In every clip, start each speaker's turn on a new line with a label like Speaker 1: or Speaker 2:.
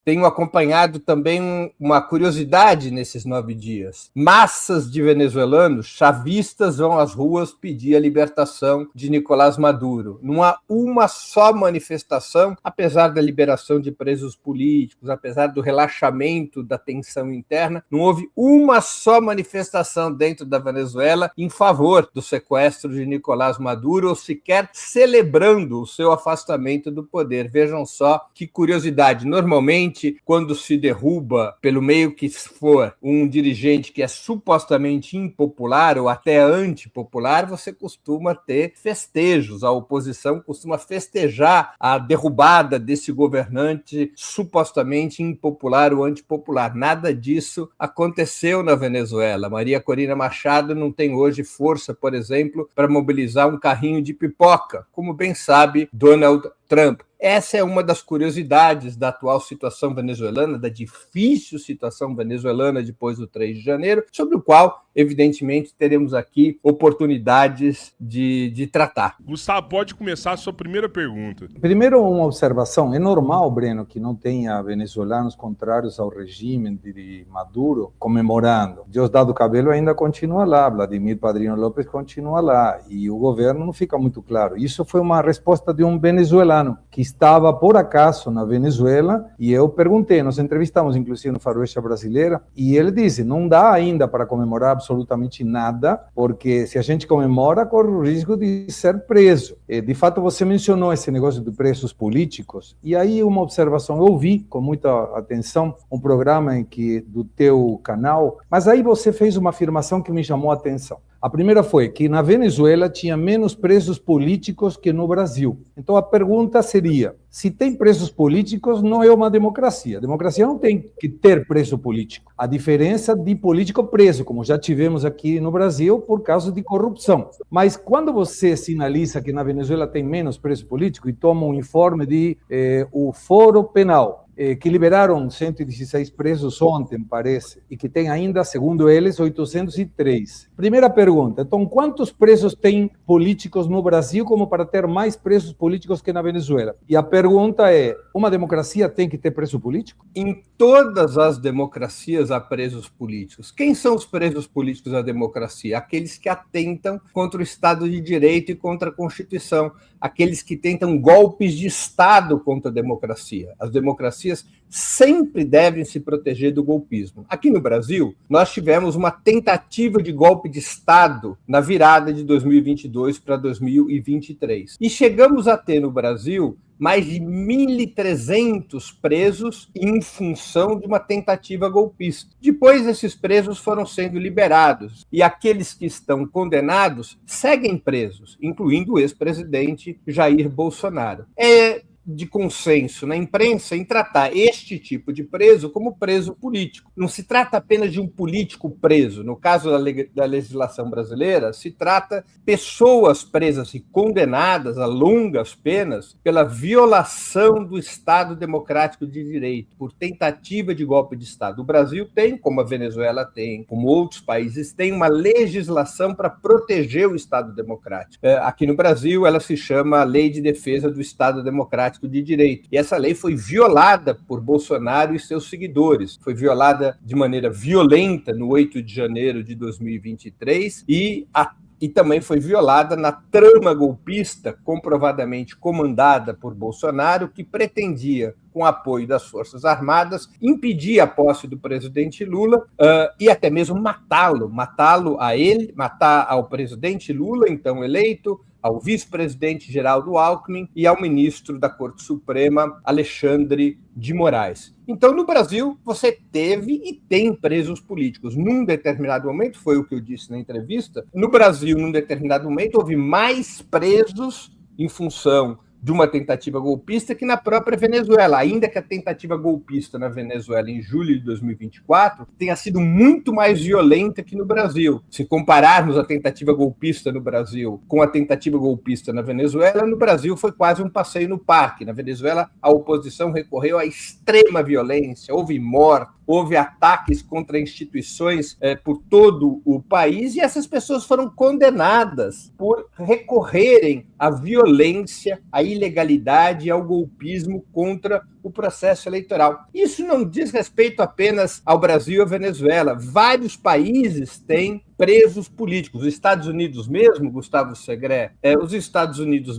Speaker 1: tenho acompanhado também uma curiosidade nesses 9 dias. Massas de venezuelanos chavistas vão às ruas pedir a libertação de Nicolás Maduro. Não há uma só manifestação, apesar da liberação de presos políticos, apesar do relaxamento da tensão interna, não houve uma só manifestação dentro da Venezuela em favor do sequestro de Nicolás Maduro, ou sequer celebrando o seu afastamento do poder. Vejam só que curiosidade. Normalmente, quando se derruba, pelo meio que for, um dirigente que é supostamente impopular ou até antipopular, você costuma ter festejos. A oposição costuma festejar a derrubada desse governante supostamente impopular ou antipopular. Nada disso aconteceu na Venezuela. Maria Corina Machado não tem hoje força, por exemplo, para mobilizar um carrinho de pipoca, como bem sabe Donald Trump. Essa é uma das curiosidades da atual situação venezuelana, da difícil situação venezuelana depois do 3 de janeiro, sobre o qual, evidentemente, teremos aqui oportunidades de tratar.
Speaker 2: Gustavo, pode começar a sua primeira pergunta.
Speaker 3: Primeiro, uma observação. É normal, Breno, que não tenha venezuelanos contrários ao regime de Maduro comemorando. Diosdado Cabello ainda continua lá, Vladimir Padrino López continua lá, e o governo não fica muito claro. Isso foi uma resposta de um venezuelano que estava, por acaso, na Venezuela, e eu perguntei, nós entrevistamos, inclusive, no Faroeste Brasileira, e ele disse, não dá ainda para comemorar absolutamente nada, porque se a gente comemora, corre o risco de ser preso. De fato, você mencionou esse negócio de presos políticos, e aí uma observação, eu vi com muita atenção um programa do teu canal, mas aí você fez uma afirmação que me chamou a atenção. A primeira foi que na Venezuela tinha menos presos políticos que no Brasil. Então a pergunta seria, se tem presos políticos, não é uma democracia. A democracia não tem que ter preso político. A diferença de político preso, como já tivemos aqui no Brasil, por causa de corrupção. Mas quando você sinaliza que na Venezuela tem menos preso político e toma um informe o Foro Penal, que liberaram 116 presos ontem, parece, e que tem ainda, segundo eles, 803. Primeira pergunta, então quantos presos tem políticos no Brasil como para ter mais presos políticos que na Venezuela? E a pergunta é, uma democracia tem que ter preso político?
Speaker 1: Em todas as democracias há presos políticos. Quem são os presos políticos da democracia? Aqueles que atentam contra o Estado de Direito e contra a Constituição, aqueles que tentam golpes de Estado contra a democracia. As democracias sempre devem se proteger do golpismo. Aqui no Brasil, nós tivemos uma tentativa de golpe de Estado na virada de 2022 para 2023. E chegamos a ter no Brasil mais de 1.300 presos em função de uma tentativa golpista. Depois, esses presos foram sendo liberados e aqueles que estão condenados seguem presos, incluindo o ex-presidente Jair Bolsonaro. É de consenso na imprensa em tratar este tipo de preso como preso político. Não se trata apenas de um político preso. No caso da legislação brasileira, se trata de pessoas presas e condenadas a longas penas pela violação do Estado democrático de direito, por tentativa de golpe de Estado. O Brasil tem, como a Venezuela tem, como outros países têm, uma legislação para proteger o Estado democrático. Aqui no Brasil, ela se chama Lei de Defesa do Estado Democrático de Direito. E essa lei foi violada por Bolsonaro e seus seguidores. Foi violada de maneira violenta no 8 de janeiro de 2023 e também foi violada na trama golpista comprovadamente comandada por Bolsonaro, que pretendia, com apoio das Forças Armadas, impedir a posse do presidente Lula e até mesmo matá-lo a ele, matar ao presidente Lula, então eleito, ao vice-presidente Geraldo Alckmin e ao ministro da Corte Suprema, Alexandre de Moraes. Então, no Brasil, você teve e tem presos políticos. Num determinado momento, foi o que eu disse na entrevista, no Brasil, num determinado momento, houve mais presos em função de uma tentativa golpista que na própria Venezuela, ainda que a tentativa golpista na Venezuela em julho de 2024 tenha sido muito mais violenta que no Brasil. Se compararmos a tentativa golpista no Brasil com a tentativa golpista na Venezuela, no Brasil foi quase um passeio no parque. Na Venezuela, a oposição recorreu à extrema violência, houve morte, houve ataques contra instituições por todo o país e essas pessoas foram condenadas por recorrerem à violência, à ilegalidade e ao golpismo contra o processo eleitoral. Isso não diz respeito apenas ao Brasil e à Venezuela. Vários países têm presos políticos. Os Estados Unidos mesmo, Gustavo Segré, os Estados Unidos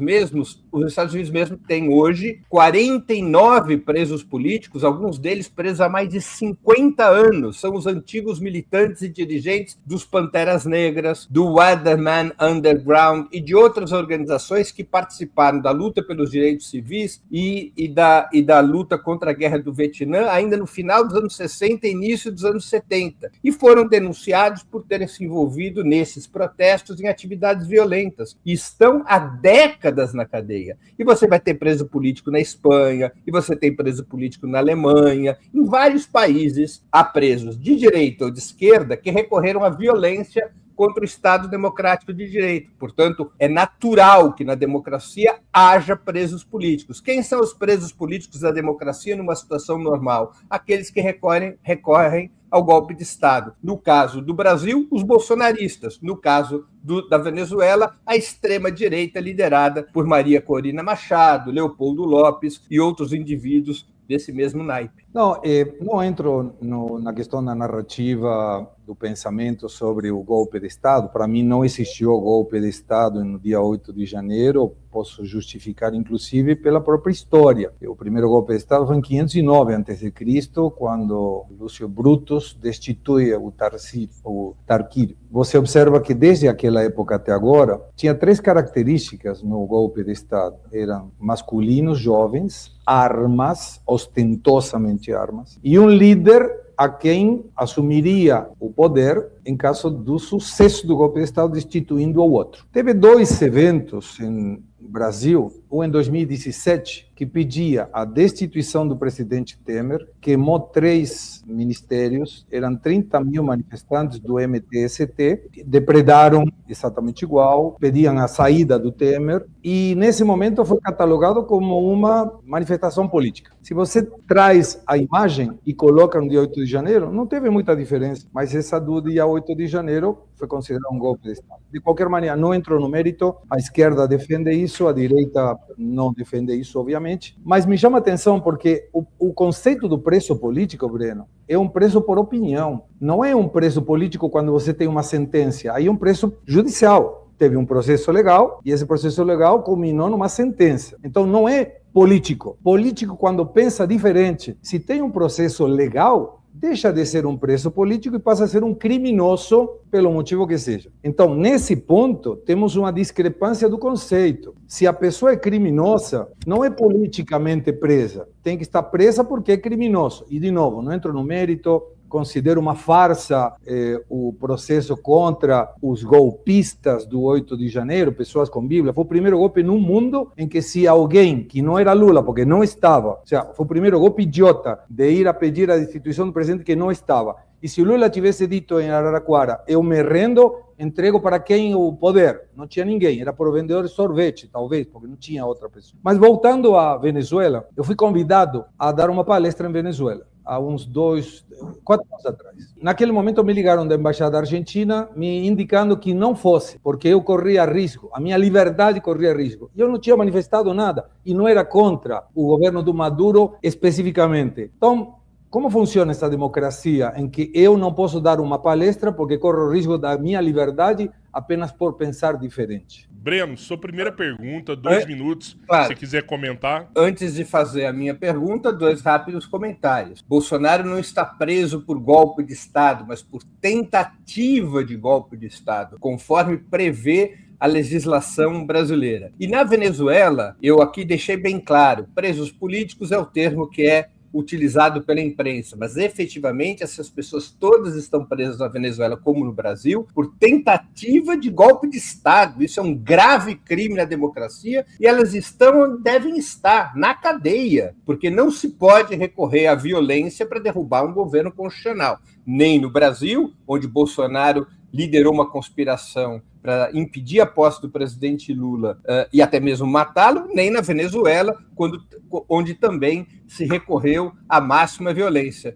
Speaker 1: mesmo têm hoje 49 presos políticos, alguns deles presos há mais de 50 anos. São os antigos militantes e dirigentes dos Panteras Negras, do Weatherman Underground e de outras organizações que participaram da luta pelos direitos civis e da luta contra a Guerra do Vietnã, ainda no final dos anos 60 e início dos anos 70, e foram denunciados por terem se envolvido nesses protestos em atividades violentas. E estão há décadas na cadeia. E você vai ter preso político na Espanha, e você tem preso político na Alemanha. Em vários países há presos de direita ou de esquerda que recorreram à violência contra o Estado Democrático de Direito. Portanto, é natural que na democracia haja presos políticos. Quem são os presos políticos da democracia numa situação normal? Aqueles que recorrem ao golpe de Estado. No caso do Brasil, os bolsonaristas. No caso da Venezuela, a extrema-direita liderada por Maria Corina Machado, Leopoldo Lopes e outros indivíduos desse mesmo naipe.
Speaker 3: Não entro na questão da narrativa do pensamento sobre o golpe de Estado. Para mim, não existiu golpe de Estado no dia 8 de janeiro. Posso justificar, inclusive, pela própria história. O primeiro golpe de Estado foi em 509 a.C., quando Lúcio Brutus destitui o Tarquínio. Você observa que, desde aquela época até agora, tinha 3 características no golpe de Estado. Eram masculinos jovens, armas, ostentosamente armas, e um líder a quem assumiria o poder em caso do sucesso do golpe de Estado, destituindo o outro. Teve 2 eventos em Brasil, um em 2017, que pedia a destituição do presidente Temer, queimou 3 ministérios, eram 30 mil manifestantes do MTST, depredaram exatamente igual, pediam a saída do Temer, e nesse momento foi catalogado como uma manifestação política. Se você traz a imagem e coloca no dia 8 de janeiro, não teve muita diferença, mas essa do dia 8 de janeiro foi considerado um golpe de Estado. De qualquer maneira, não entrou no mérito, a esquerda defende isso, a direita não defende isso, obviamente, mas me chama a atenção porque o conceito do preso político, Breno, é um preso por opinião, não é um preso político quando você tem uma sentença, aí é um preso judicial. Teve um processo legal e esse processo legal culminou numa sentença. Então não é político. Político, quando pensa diferente, se tem um processo legal, deixa de ser um preso político e passa a ser um criminoso pelo motivo que seja. Então, nesse ponto, temos uma discrepância do conceito. Se a pessoa é criminosa, não é politicamente presa. Tem que estar presa porque é criminoso. E, de novo, não entro no mérito, considero uma farsa o processo contra os golpistas do 8 de janeiro, pessoas com Bíblia. Foi o primeiro golpe no mundo em que, se alguém que não era Lula, porque não estava, ou seja, foi o primeiro golpe idiota de ir a pedir a destituição do presidente que não estava. E se o Lula tivesse dito em Araraquara, eu me rendo, entrego para quem o poder? Não tinha ninguém, era para o vendedor de sorvete, talvez, porque não tinha outra pessoa. Mas voltando à Venezuela, eu fui convidado a dar uma palestra em Venezuela, há uns 4 anos atrás. Naquele momento me ligaram da Embaixada Argentina, me indicando que não fosse, porque eu corria risco, a minha liberdade corria risco. Eu não tinha manifestado nada, e não era contra o governo do Maduro especificamente. Então, como funciona essa democracia em que eu não posso dar uma palestra porque corro o risco da minha liberdade apenas por pensar diferente?
Speaker 2: Breno, sua primeira pergunta, 2 minutos,
Speaker 1: claro.
Speaker 2: Se quiser comentar.
Speaker 1: Antes de fazer a minha pergunta, 2 rápidos comentários. Bolsonaro não está preso por golpe de Estado, mas por tentativa de golpe de Estado, conforme prevê a legislação brasileira. E na Venezuela, eu aqui deixei bem claro, presos políticos é o termo que é utilizado pela imprensa, mas efetivamente essas pessoas todas estão presas na Venezuela, como no Brasil, por tentativa de golpe de Estado. Isso é um grave crime na democracia e elas devem estar na cadeia, porque não se pode recorrer à violência para derrubar um governo constitucional. Nem no Brasil, onde Bolsonaro liderou uma conspiração para impedir a posse do presidente Lula e até mesmo matá-lo, nem na Venezuela, onde também se recorreu à máxima violência.